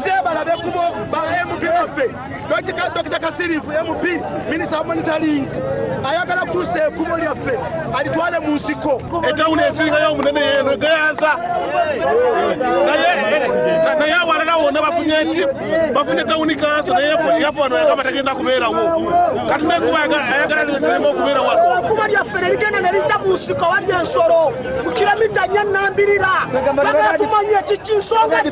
Seba la bekubo ba MP afe. Dr. Kasirifu MP Minister of Monitoring. Ayagala kuse kubo lyafe. Alitwale musiko. Etawune esinga yo munene yeno gaza. Naye walala wonna bafunye tawuni kanso naye yapo no kama tagenda kubeera wo. Kati mekubaga ayagala nisemo kubeera wako. Kubo lyafe ligenda nelita musiko wadde ensolo. Kilomita 4 nambirira. Baga kumanya kikinsonga ki.